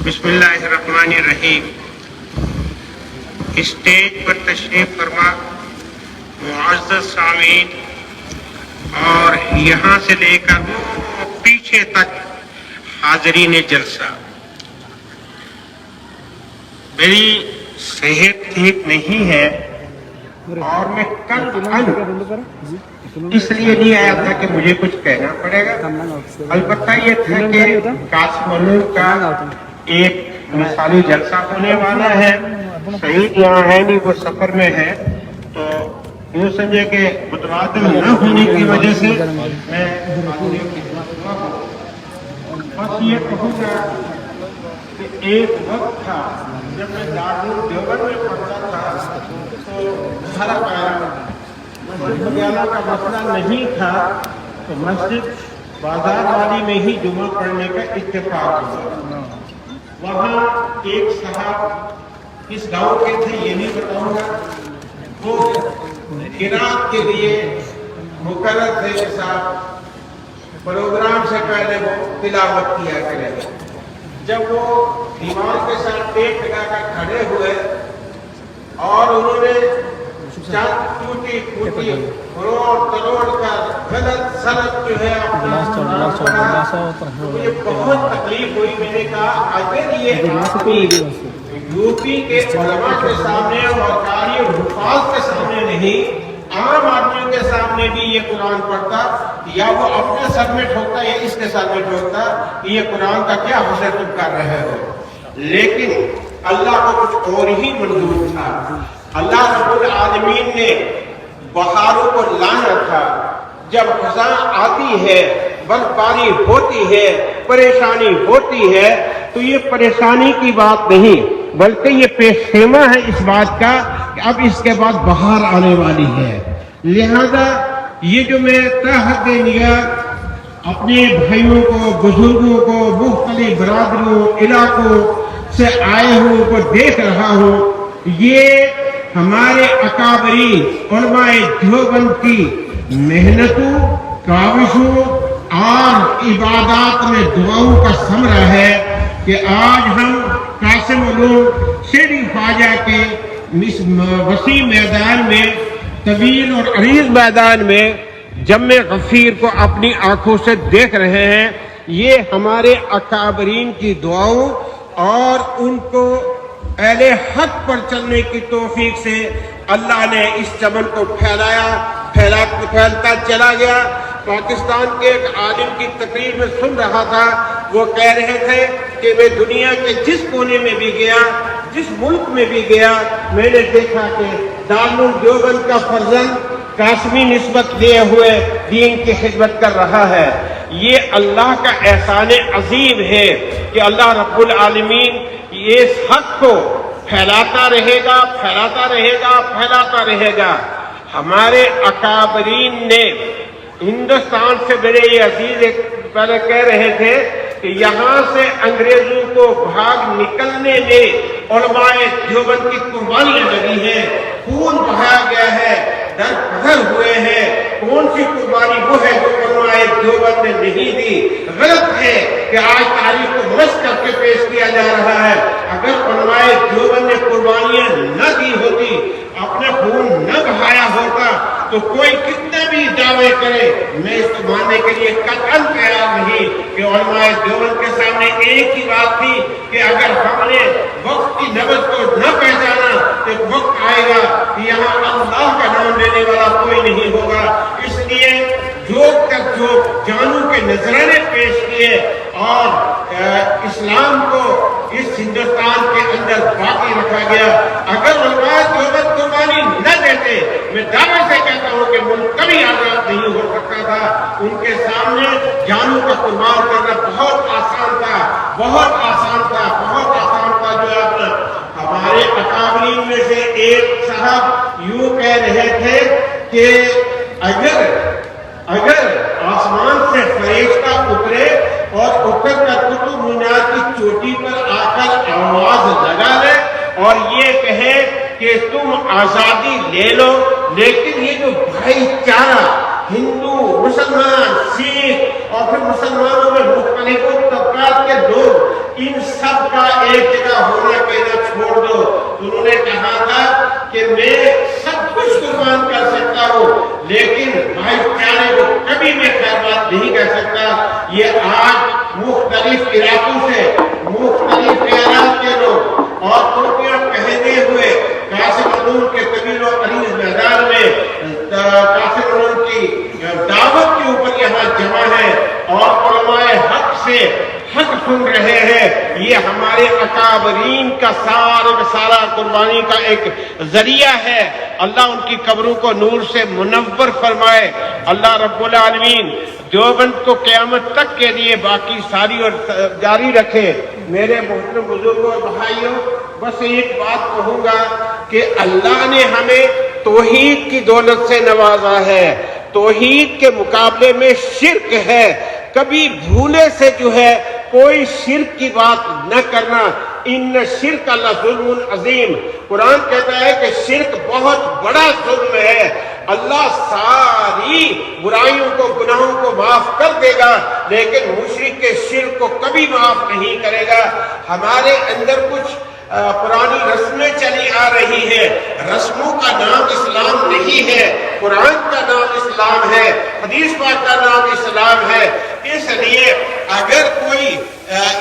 بسم اللہ الرحمن الرحیم۔ اسٹیج پر تشریف فرما معزز سامعین اور یہاں سے لے کر وہ پیچھے تک حاضرین جلسہ، میری صحت ٹھیک نہیں ہے اور میں کل اس لیے نہیں آیا تھا کہ مجھے کچھ کہنا پڑے گا، البتہ یہ تھا کہ قاسم علوم کا ایک مثالی جلسہ ہونے والا ہے، سعید یہاں ہے نہیں، وہ سفر میں ہے، تو یوں سمجھے کہ متبادل نہ ہونے کی وجہ سے میں بس یہ کہوں گا کہ ایک وقت تھا جب میں دارالعلوم دیوبند میں پڑھتا تھا تو گھر آیا، مسجد وغیرہ کا مسئلہ نہیں تھا تو مسجد بازار والی میں ہی جمعہ پڑھنے کا اتفاق ہوا۔ وہاں ایک صاحب اس گاؤں کے تھے، یہ نہیں بتاؤں گا، وہ قرات کے لیے مقرر تھے کہ صاحب پروگرام سے پہلے وہ تلاوت کیا کریں۔ جب وہ دیوار کے ساتھ پیٹ لگا کر کھڑے ہوئے اور انہوں نے چند ٹوٹی پھوٹی کروڑ کا غلط سند جو ہے مجھے بہت تکلیف ہوئی۔ میں نے کہا اگر یہ آدمی یوپی کے علماء کے سامنے اور قاری اور حفاظ کے سامنے نہیں، عام آدمیوں کے سامنے بھی یہ قرآن پڑھتا، یا وہ اپنے سر میں ٹھوکتا یا اس کے سر میں ٹھوکتا کہ یہ قرآن کا کیا حسن تم کر رہے ہو، لیکن اللہ کو کچھ اور ہی منظور تھا۔ اللہ رب العالمین نے بہاروں کو لانا تھا، جب خزاں آتی ہے، برفباری ہوتی ہے، پریشانی ہوتی ہے، تو یہ پریشانی کی بات نہیں بلکہ یہ پیش خیمہ ہے اس بات کا کہ اب اس کے بعد بہار آنے والی ہے۔ لہذا یہ جو میں تحت نگاہ اپنے بھائیوں کو، بزرگوں کو، مختلف برادریوں، علاقوں سے آئے ہوں کو دیکھ رہا ہوں، یہ ہمارے اکابرین علماء دیوبند کی محنتوں، کاوشوں اور عبادات میں دعاؤں کا ثمرہ ہے کہ آج ہم قاسم علوم شیری خواجہ کے اس وسیع میدان میں، طویل اور عریض میدان میں جم غفیر کو اپنی آنکھوں سے دیکھ رہے ہیں۔ یہ ہمارے اکابرین کی دعاؤں اور ان کو اہل حق پر چلنے کی توفیق سے اللہ نے اس چمن کو پھیلتا چلا گیا۔ پاکستان کے ایک عالم کی تقریر میں سن رہا تھا، وہ کہہ رہے تھے کہ میں دنیا کے جس کونے میں بھی گیا، جس ملک میں بھی گیا، میں نے دیکھا کہ دارالعلوم دیوبند کا فرزند قاسمی نسبت لیے ہوئے دین کی خدمت کر رہا ہے۔ یہ اللہ کا احسان عظیم ہے کہ اللہ رب العالمین اس حق کو پھیلاتا رہے گا، پھیلاتا رہے گا، پھیلاتا رہے گا۔ ہمارے اکابرین نے ہندوستان سے میرے یہ عزیز ایک پہلے کہہ رہے تھے کہ یہاں سے انگریزوں کو بھاگ نکلنے میں علماء دیوبند کی قربانیاں لگی ہیں، خون بہایا گیا ہے، در بدر ہوئے ہیں۔ کون سی قربانی وہ ہے جو علماء دیوبند نے نہیں دی؟ غلط ہے کہ آج تاریخ کو مست کر کے پیش کیا جا رہا ہے۔ اگر علماء دیوبند نے قربانیاں نہ دی ہوتی، اپنے خون نہ بہایا ہوتا، تو کوئی کتنے بھی دعوے کرے، میں اس کو ماننے کے لیے قطعاً تیار نہیں کہ علماء دیوبند کے سامنے ایک ہی بات تھی کہ اگر ہم نے وقت کی نبض کو نہ پہچانا تو وقت آئے گا کہ یہاں اللہ کا نام لینے والا کوئی نہیں ہوگا۔ اس لیے جو جانوں کے نذرانے پیش کیے اور اسلام کو اس ہندوستان کے اندر باقی رکھا گیا۔ اگر علماء دیوبند قربانی نہ دیتے، میں دعوے سے کہتا ہوں کہ ملک کبھی آزاد نہیں ہو سکتا تھا۔ ان کے سامنے جانوں کا قربان کرنا بہت آسان تھا، بہت آسان تھا، بہت آسان تھا۔ جو آپ ہمارے اکابرین میں سے ایک صاحب یوں کہہ رہے تھے کہ اگر آسمان سے فرشتہ اترے اور اتر کر قطب مینار کی چوٹی پر آ کر آواز لگا لے اور یہ کہے کہ تم آزادی لے لو، لیکن یہ جو بھائی چارہ ہندو، مسلمان، سکھ اور پھر مسلمانوں میں مختلف طبقات کے لوگ، ان سب کا ایک جگہ ہونا کہنا چھوڑ دو۔ انہوں نے کہا تھا کہ میں سب کچھ قربان کر سکتا ہوں لیکن بھائی چارے کو کبھی میں خیر بات نہیں کہہ سکتا۔ یہ آج مختلف علاقوں سے مختلف خیالات کے لوگ اور ٹوپیاں پہنے ہوئے قاسم علوم کے طویل و عریض میدان میں قاسم علوم کی دعوت کے اوپر یہاں جمع ہے اور علماء حق سے حق سن رہے ہیں۔ یہ ہمارے اکابرین کا سارا قربانی کا ایک ذریعہ ہے۔ اللہ ان کی قبروں کو نور سے منور فرمائے۔ اللہ رب العالمین دیوبند کو قیامت تک کے لیے باقی ساری اور جاری رکھے۔ میرے محترم بزرگوں اور بھائیوں، بس ایک بات کہوں گا کہ اللہ نے ہمیں توحید کی دولت سے نوازا ہے۔ توحید کے مقابلے میں شرک ہے، کبھی بھولے سے جو ہے کوئی شرک کی بات نہ کرنا۔ ان شرک لظلم عظیم، قرآن کہتا ہے کہ شرک بہت بڑا ظلم ہے۔ اللہ ساری برائیوں کو گناہوں کو معاف کر دے گا لیکن مشرک کے شرک کو کبھی معاف نہیں کرے گا۔ ہمارے اندر کچھ پرانی رسمیں چلی آ رہی ہے، رسموں کا نام اسلام نہیں ہے، قرآن کا نام اسلام ہے، حدیث پاک کا نام اسلام ہے۔ اس لیے اگر کوئی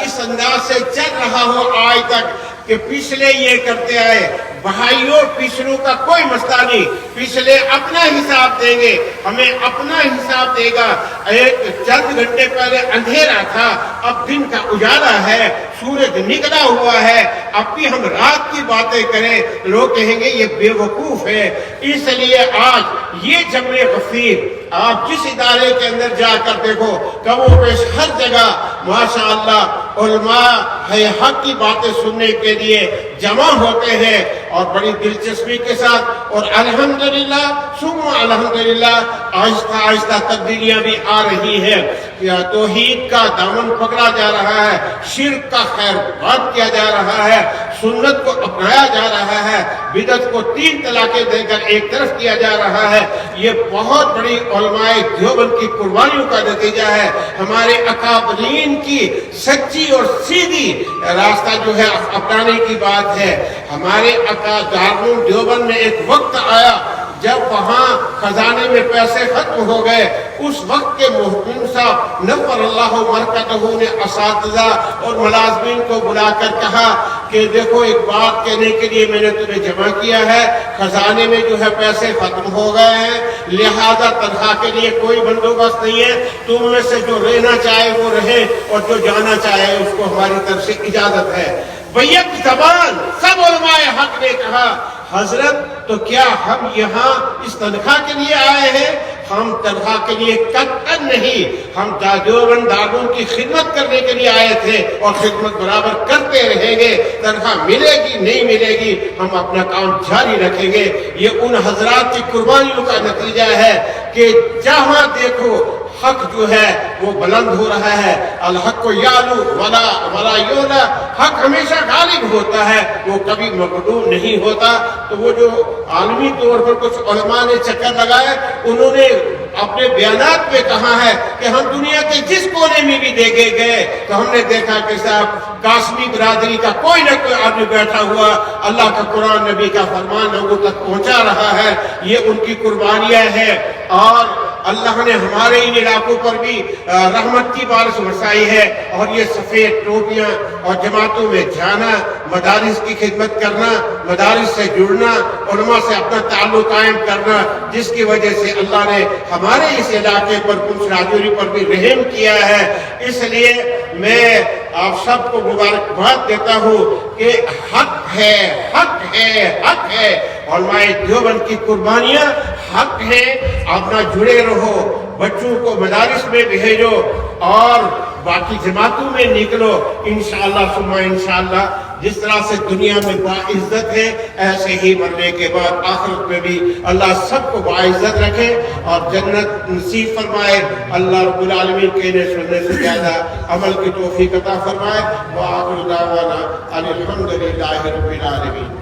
اس انداز سے چل رہا ہو آج تک کہ پچھلے یہ کرتے آئے، بھائیوں پچھلوں کا کوئی مسئلہ نہیں، پچھلے اپنا حساب دیں گے، ہمیں اپنا حساب دے گا۔ ایک چند گھنٹے پہلے اندھیرا تھا، اب دن کا اجالا ہے، سورج نکلا ہوا ہے، اب بھی ہم رات کی باتیں کریں لوگ کہیں گے یہ بے وقوف ہے۔ اس لیے آج یہ جمع غفیر آپ جس ادارے کے اندر جا کر دیکھو، کم و بیش ہر جگہ ماشاءاللہ علماء ہے حق کی باتیں سننے کے لیے جمع ہوتے ہیں اور بڑی دلچسپی کے ساتھ، اور الحمدللہ ثم الحمدللہ آہستہ آہستہ تبدیلیاں بھی آ رہی ہیں۔ توحید کا دامن پکڑا جا رہا ہے، شرک کا خیر بات کیا جا رہا ہے، سنت کو اپنایا جا رہا ہے، بدعت کو 3 طلاقیں دے کر ایک طرف کیا جا رہا ہے۔ یہ بہت بڑی علماء دیوبند کی قربانیوں کا نتیجہ ہے، ہمارے اکابرین کی سچی اور سیدھی راستہ جو ہے اپنانے کی بات ہے۔ ہمارے دارالعلوم دیوبند میں ایک وقت آیا جب وہاں خزانے میں پیسے ختم ہو گئے، اس وقت کے محتم صاحب نور اللہ مرکزہ نے اساتذہ اور ملازمین کو بلا کر کہا کہ دیکھو ایک بات کہنے کے لیے میں نے تمہیں جمع کیا ہے، خزانے میں جو ہے پیسے ختم ہو گئے ہیں، لہذا تنخواہ کے لیے کوئی بندوبست نہیں ہے، تم میں سے جو رہنا چاہے وہ رہے اور جو جانا چاہے اس کو ہماری طرف سے اجازت ہے۔ بیک زبان سب علماء حق نے کہا حضرت تو کیا ہم یہاں اس تنخواہ کے لیے آئے ہیں؟ ہم تنخواہ کے لیے قطعاً نہیں، ہم دیوبند دارالعلوم کی خدمت کرنے کے لیے آئے تھے اور خدمت برابر کرتے رہیں گے، تنخواہ ملے گی نہیں ملے گی ہم اپنا کام جاری رکھیں گے۔ یہ ان حضرات کی قربانیوں کا نتیجہ ہے کہ جہاں دیکھو حق جو ہے وہ بلند ہو رہا ہے، الحق کو یعلو ولا یعلا، حق ہمیشہ غالب ہوتا ہے، وہ کبھی مغلوب نہیں ہوتا۔ تو وہ جو عالمی طور پر کچھ علماء نے چکر لگائے، انہوں نے اپنے بیانات میں کہا ہے کہ ہم دنیا کے جس کونے میں بھی دیکھے گئے تو ہم نے دیکھا کہ صاحب قاسمی برادری کا کوئی نہ کوئی آدمی بیٹھا ہوا اللہ کا قرآن نبی کا فرمان لوگوں تک پہنچا رہا ہے۔ یہ ان کی قربانیاں ہیں اور اللہ نے ہمارے ان علاقوں پر بھی رحمت کی بارش برسائی ہے، اور یہ سفید ٹوپیاں اور جماعتوں میں جانا، مدارس کی خدمت کرنا، مدارس سے جڑنا، علماء سے اپنا تعلق قائم کرنا، جس کی وجہ سے اللہ نے ہمارے اس علاقے پر کچھ راجوری پر بھی رحم کیا ہے۔ اس لیے میں آپ سب کو مبارکباد دیتا ہوں کہ حق ہے، حق ہے، حق ہے، علماء دیوبند کی قربانیاں حق ہیں۔ اپنا جڑے رہو، بچوں کو مدارس میں بھیجو اور باقی جماعتوں میں نکلو، انشاءاللہ ثم انشاءاللہ جس طرح سے دنیا میں باعزت ہے ایسے ہی مرنے کے بعد آخرت میں بھی اللہ سب کو باعزت رکھے اور جنت نصیب فرمائے۔ اللہ رب العالمین کہنے سننے سے زیادہ عمل کی توفیق عطا فرمائے۔ وآخر دعوانا ان الحمد للہ رب العالمین۔